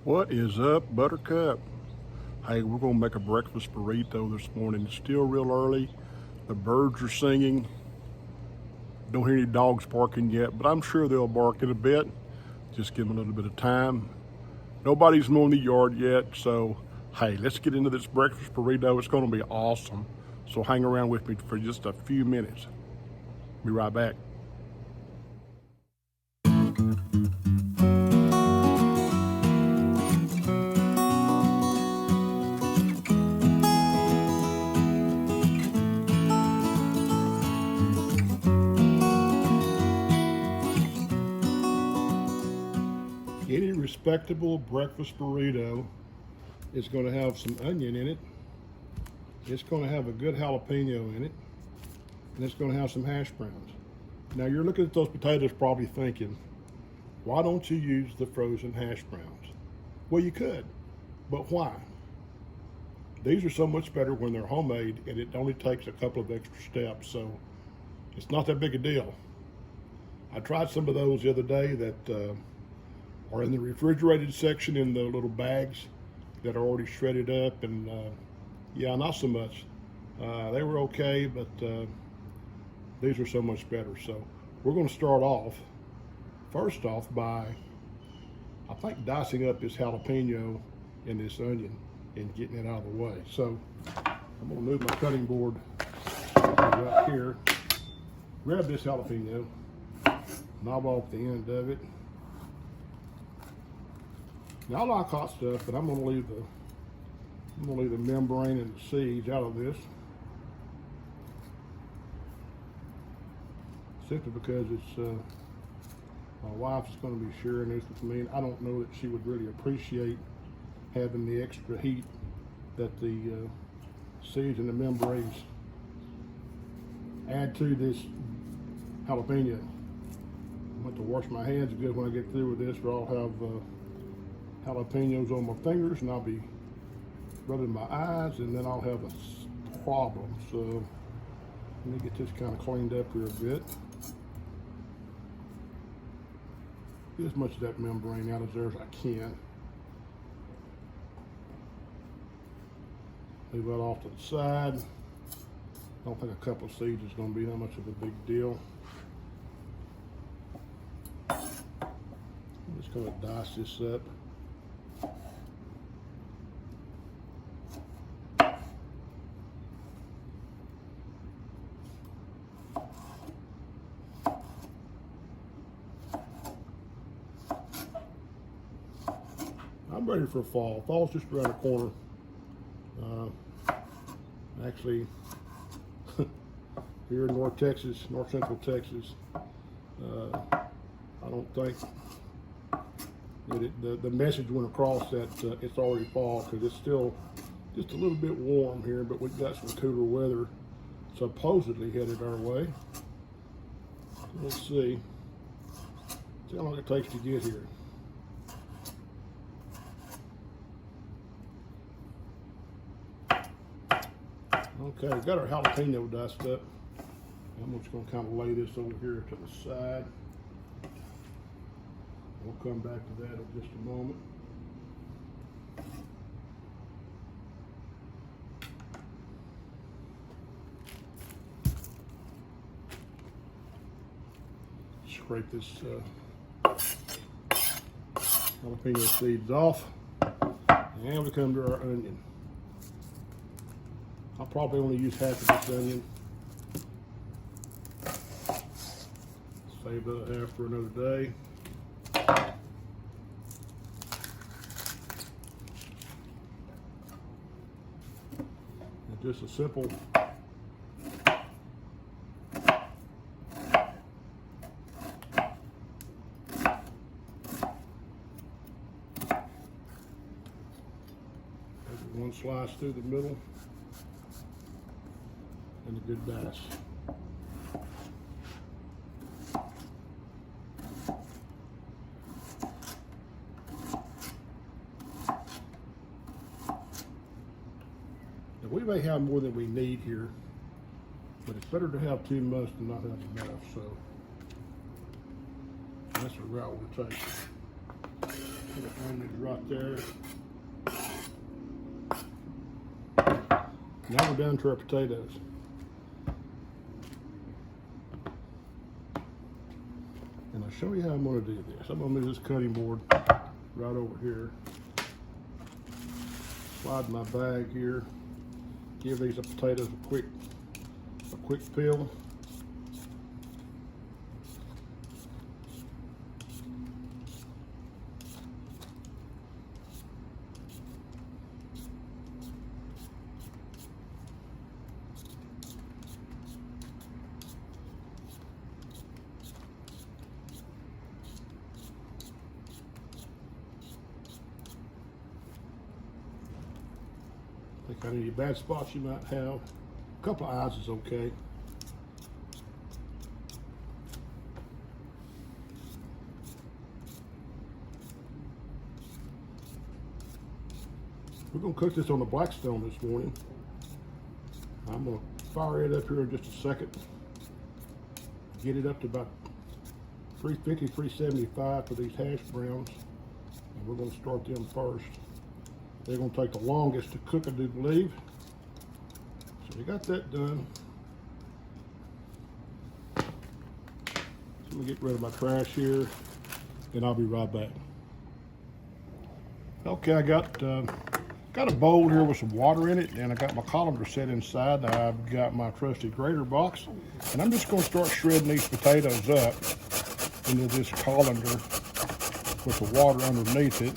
What is up, Buttercup? Hey, we're gonna make a breakfast burrito this morning. It's still real early. The birds are singing. Don't hear any dogs barking yet, but I'm sure they'll bark in a bit. Just give them a little bit of time. Nobody's mown the yard yet, so hey, let's get into this breakfast burrito. It's gonna be awesome. So hang around with me for just a few minutes. Be right back. Any respectable breakfast burrito is going to have some onion in it. It's going to have a good jalapeno in it. And it's going to have some hash browns. Now you're looking at those potatoes probably thinking, why don't you use the frozen hash browns? Well, you could, but why? These are so much better when they're homemade, and it only takes a couple of extra steps, so it's not that big a deal. I tried some of those the other day that are in the refrigerated section in the little bags that are already shredded up, and yeah, not so much. They were okay, but these are so much better. So we're going to start off first off by, I think, dicing up this jalapeno and this onion and getting it out of the way. So I'm going to move my cutting board right here, grab this jalapeno, knob off the end of it. Now I like hot stuff, but I'm going to leave the membrane and the seeds out of this, simply because it's my wife is going to be sharing this with me, and I don't know that she would really appreciate having the extra heat that the seeds and the membranes add to this jalapeno. I'm going to wash my hands good when I get through with this, or I'll have jalapenos on my fingers, and I'll be rubbing my eyes, and then I'll have a problem. So let me get this kind of cleaned up here a bit. Get as much of that membrane out of there as I can. Leave that off to the side. I don't think a couple of seeds is going to be that much of a big deal. I'm just going to dice this up. I'm ready for fall. Fall's just around the corner. Actually, here in North Central Texas, I don't think that the message went across that it's already fall, because it's still just a little bit warm here, but we've got some cooler weather supposedly headed our way. Let's see how long it takes to get here. Okay, we've got our jalapeno diced up. I'm just going to kind of lay this over here to the side. We'll come back to that in just a moment. Scrape this jalapeno seeds off, and we come to our onion. I'll probably only use half of this onion. Save that half for another day. And just a simple one slice through the middle. And a good dice. Now we may have more than we need here, but it's better to have too much than not have enough, so that's the route we're taking. The onions right there. Now we're down to our potatoes. And I'll show you how I'm going to do this. I'm going to move this cutting board right over here. Slide my bag here. Give these potatoes a quick peel. Think on any bad spots you might have. A couple of eyes is okay. We're going to cook this on the Blackstone this morning. I'm going to fire it up here in just a second. Get it up to about 350, 375 for these hash browns. And we're going to start them first. They're going to take the longest to cook, I do believe. So we got that done. So I'm going to get rid of my trash here, and I'll be right back. Okay, I got a bowl here with some water in it, and I got my colander set inside. I've got my trusty grater box, and I'm just going to start shredding these potatoes up into this colander with the water underneath it.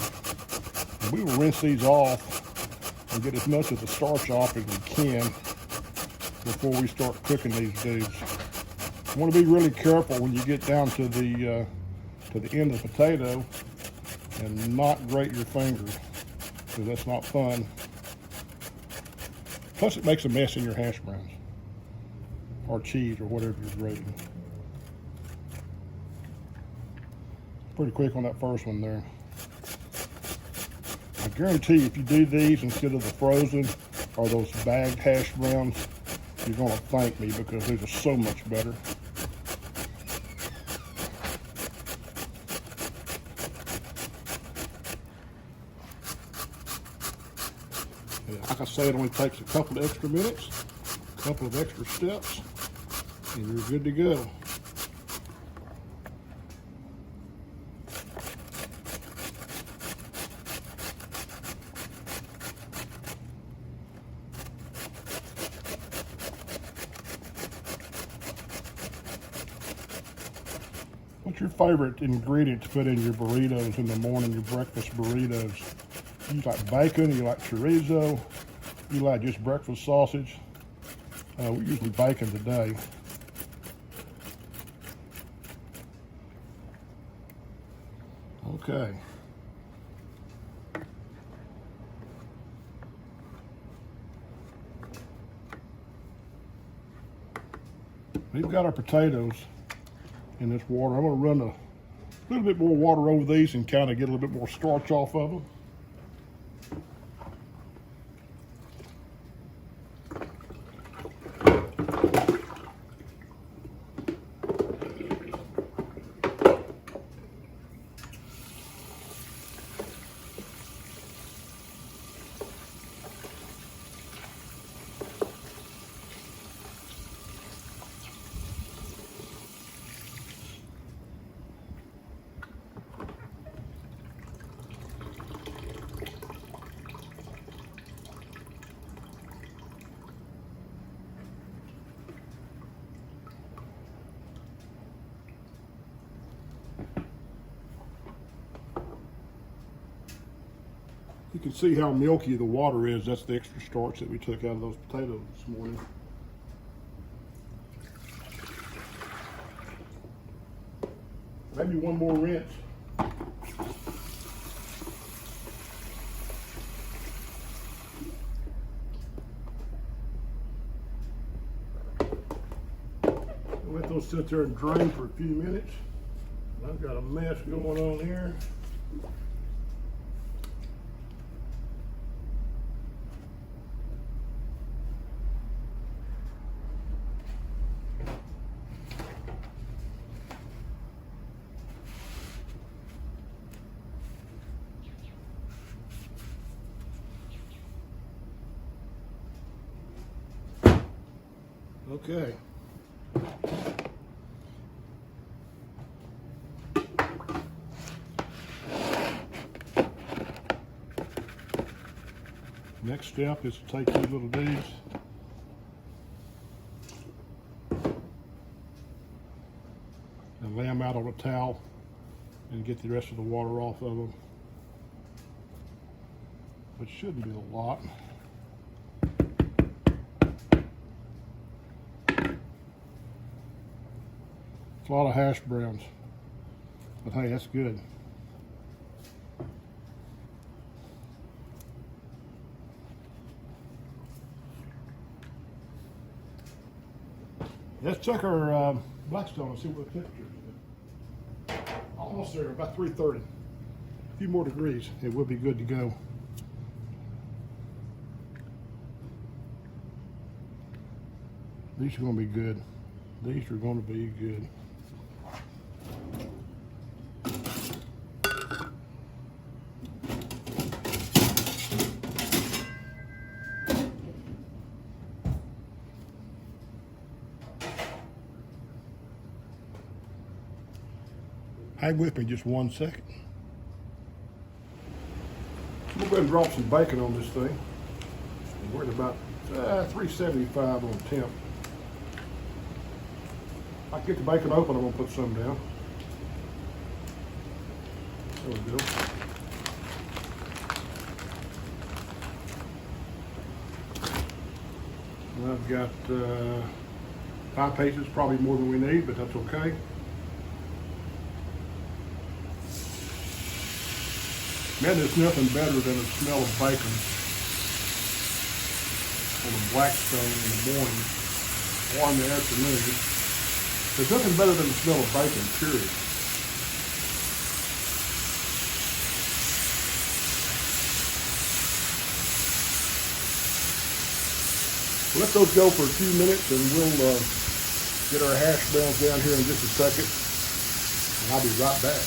And we will rinse these off and get as much of the starch off as we can before we start cooking these dudes. You want to be really careful when you get down to the end of the potato and not grate your fingers, because that's not fun. Plus it makes a mess in your hash browns or cheese or whatever you're grating. Pretty quick on that first one there. I guarantee you, if you do these instead of the frozen or those bagged hash browns, you're going to thank me, because these are so much better. Like I say, it only takes a couple of extra minutes, a couple of extra steps, and you're good to go. What's your favorite ingredient to put in your burritos in the morning, your breakfast burritos? You like bacon, you like chorizo, you like just breakfast sausage? We usually bacon today. Okay. We've got our potatoes in this water. I'm going to run a little bit more water over these and kind of get a little bit more starch off of them. You can see how milky the water is. That's the extra starch that we took out of those potatoes this morning. Maybe one more rinse. Let those sit there and drain for a few minutes. I've got a mess going on here. Okay. Next step is to take these little dudes and lay them out on a towel and get the rest of the water off of them, which shouldn't be a lot. It's a lot of hash browns, but hey, that's good. Let's check our Blackstone and see what the temperature is. Almost there, about 330. A few more degrees, it will be good to go. These are going to be good. These are going to be good. Hang with me just 1 second. We'll go ahead and drop some bacon on this thing. We're at about 375 on temp. If I can get the bacon open, I'm going to put some down. There we go. And I've got 5 pieces, probably more than we need, but that's okay. Man, there's nothing better than the smell of bacon on a Blackstone in the morning or in the afternoon. There's nothing better than the smell of bacon, period. Let those go for a few minutes and we'll get our hash browns down here in just a second. And I'll be right back.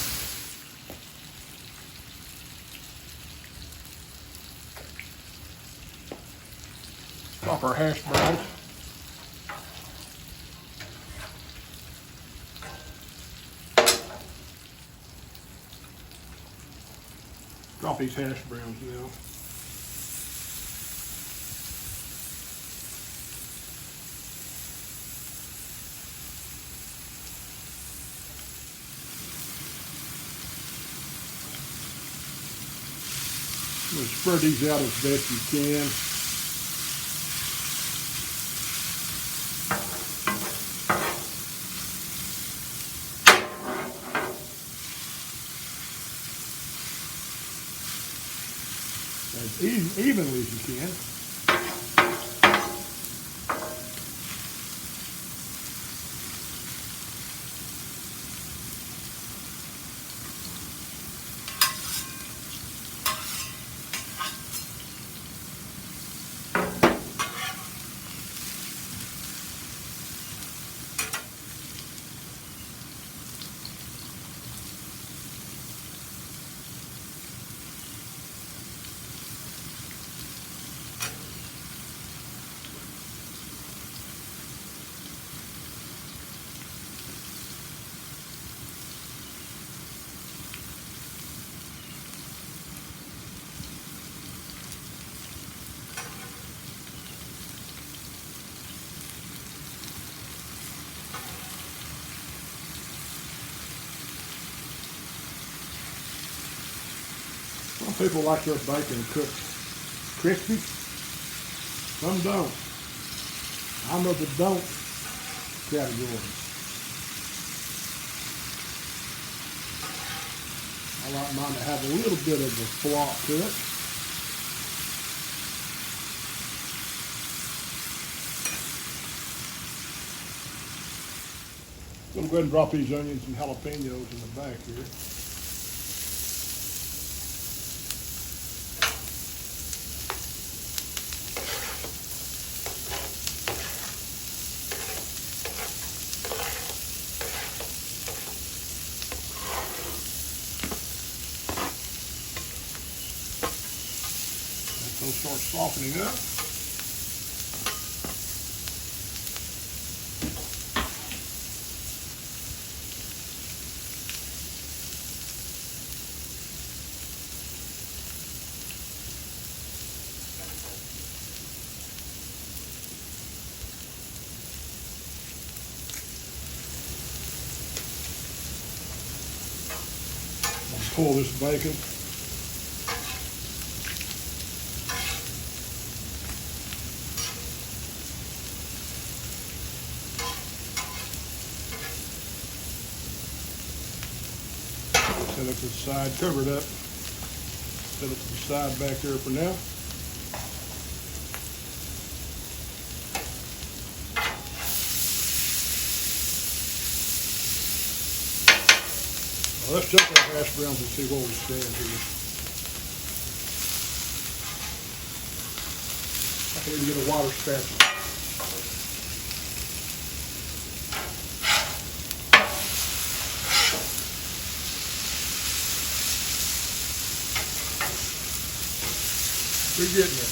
Drop our hash browns. Drop these hash browns now. I'm going to spread these out as best you can. As evenly as you can. Some people like their bacon cooked crispy. Some don't. I'm of the don't category. I like mine to have a little bit of a flop to it. I'm going to go ahead and drop these onions and jalapenos in the back here. Let those start softening up. pull this bacon. Set it to the side, cover it up. Set it to the side back there for now. Well, let's check our hash browns and see where we stand here. I need to get a water spatula. We're getting it.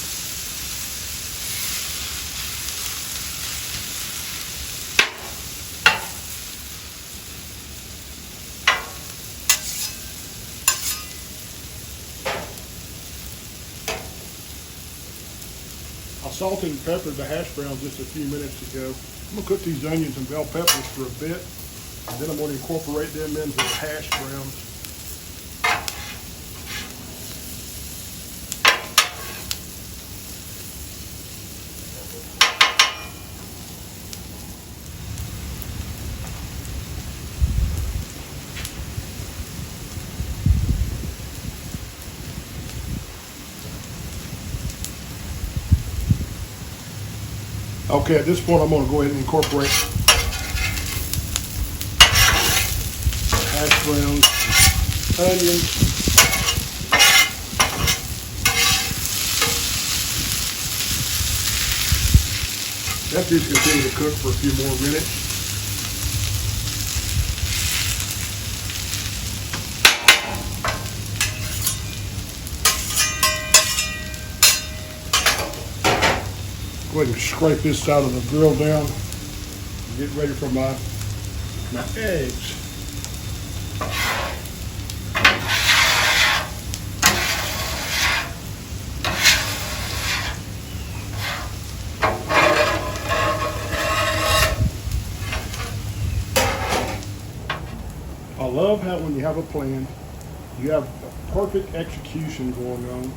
I salted and peppered the hash browns just a few minutes ago. I'm gonna cook these onions and bell peppers for a bit, and then I'm gonna incorporate them into the hash browns. Okay, at this point I'm going to go ahead and incorporate hash browns, onions, that just continue to cook for a few more minutes. Go ahead and scrape this side of the grill down and get ready for my eggs. I love how when you have a plan, you have a perfect execution going on.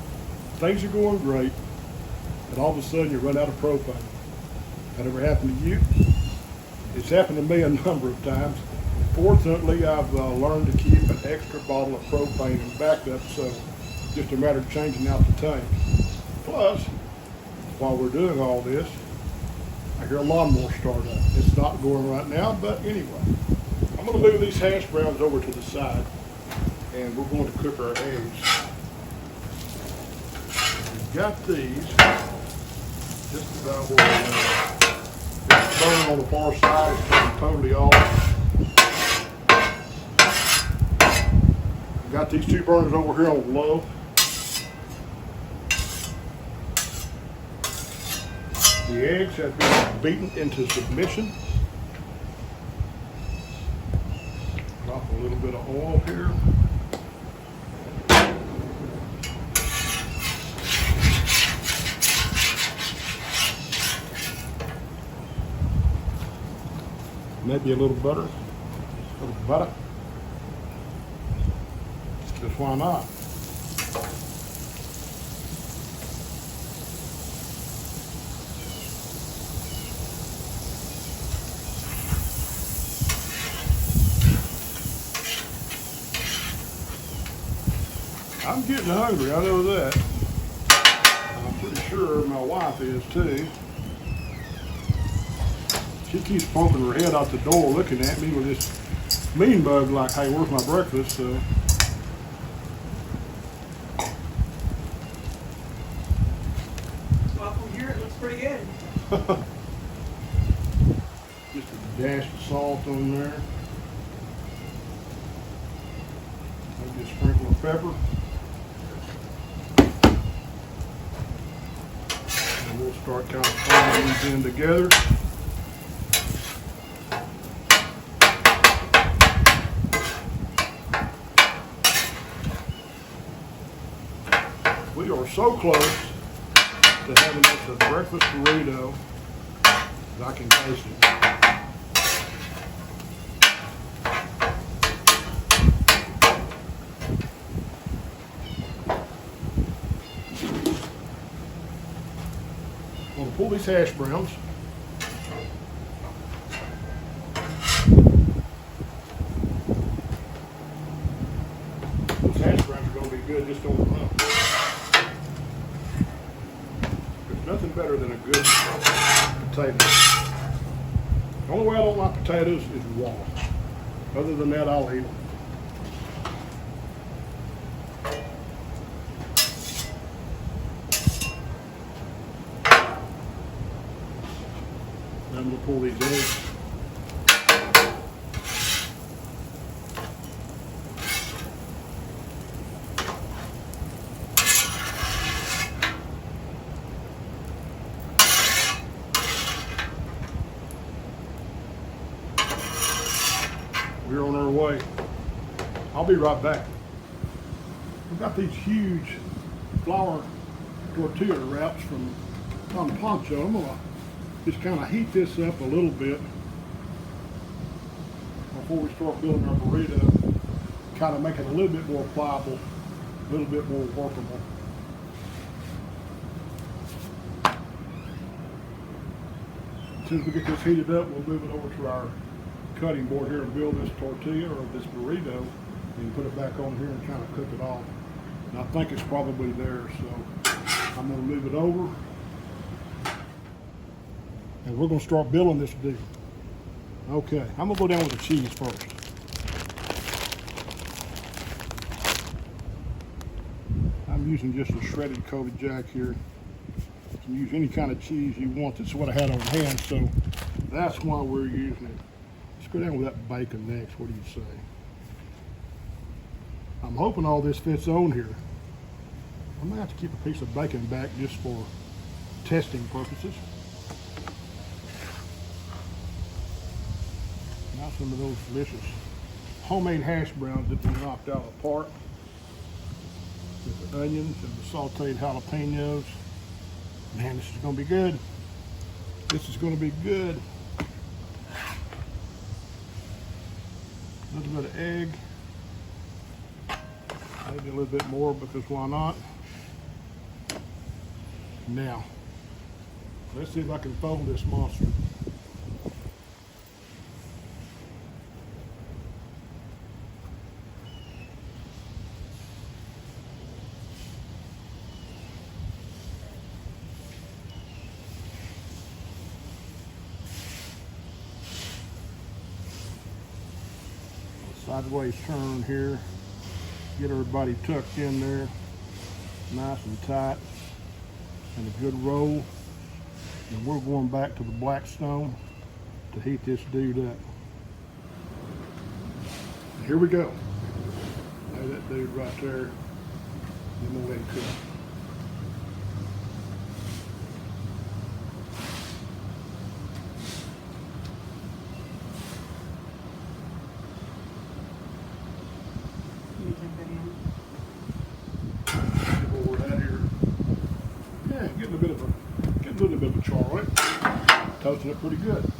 Things are going great. And all of a sudden you run out of propane. That ever happened to you? It's happened to me a number of times. Fortunately, I've learned to keep an extra bottle of propane in backup, so it's just a matter of changing out the tank. Plus, while we're doing all this, I hear a lawnmower start up. It's not going right now, but anyway. I'm going to move these hash browns over to the side, and we're going to cook our eggs. We've got these. Just about where it's burning on the far side. It's coming totally off. I've got these two burners over here on low. The eggs have been beaten into submission. Drop a little bit of oil here. Maybe a little butter, a little butter. Just why not? I'm getting hungry, I know that. I'm pretty sure my wife is too. She keeps poking her head out the door looking at me with this mean bug like, hey, where's my breakfast? So, well, from here it looks pretty good. just a dash of salt on there. Maybe a sprinkle of pepper. And we'll start kind of throwing these in together. We are so close to having us a breakfast burrito that I can taste it. these hash browns. Those hash browns are going to be good just on their own. There's nothing better than a good potato. The only way I don't like potatoes is raw. Other than that, I'll eat them. Now I'm going to pull these eggs. We're on our way. I'll be right back. We've got these huge flour tortilla wraps from Don Poncho. I'm gonna just kind of heat this up a little bit before we start building our burrito. Kind of make it a little bit more pliable, a little bit more workable. As soon as we get this heated up, we'll move it over to our cutting board here and build this tortilla or this burrito and put it back on here and kind of cook it off. And I think it's probably there, so I'm going to move it over and we're going to start building this deal. Okay, I'm going to go down with the cheese first. I'm using just a shredded Kobe Jack here. You can use any kind of cheese you want. This is what I had on hand, so that's why we're using it. Let's go down with that bacon next. What do you say? I'm hoping all this fits on here. I might have to keep a piece of bacon back just for testing purposes. Now some of those delicious homemade hash browns that we knocked out apart with the onions and the sauteed jalapenos. Man, this is going to be good. This is going to be good. A little bit of egg, maybe a little bit more because why not? Now, let's see if I can fold this monster. Sideways turn here, get everybody tucked in there, nice and tight, and a good roll. And we're going back to the Blackstone to heat this dude up. Here we go. Lay that dude right there, then we'll let it cook. Getting a little bit of a char on it. Toasting it pretty good.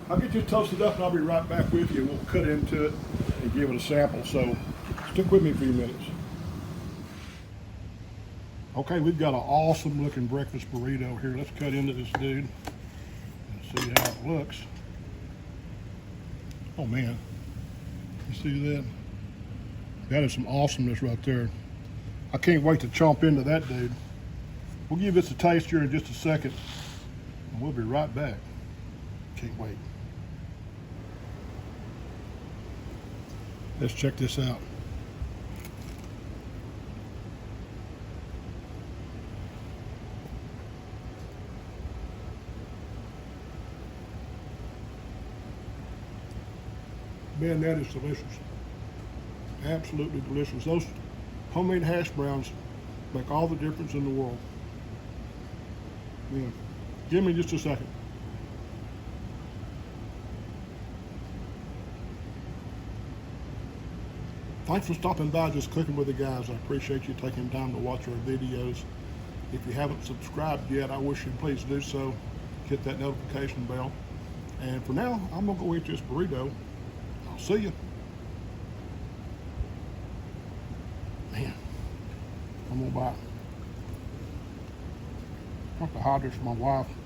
I'll get you toasted up and I'll be right back with you. We'll cut into it and give it a sample. So stick with me for a few minutes. Okay, we've got an awesome looking breakfast burrito here. Let's cut into this dude and see how it looks. Oh man, you see that? That is some awesomeness right there. I can't wait to chomp into that dude. We'll give this a taste here in just a second and we'll be right back. Can't wait. Let's check this out. Man, that is delicious. Absolutely delicious. Those homemade hash browns make all the difference in the world. Man, give me just a second. Thanks for stopping by Just Cooking with the Guys. I appreciate you taking time to watch our videos. If you haven't subscribed yet, I wish you'd please do so. Hit that notification bell. And for now, I'm gonna go eat this burrito. I'll See you. Man, I'm gonna buy. I have to hide this for my wife.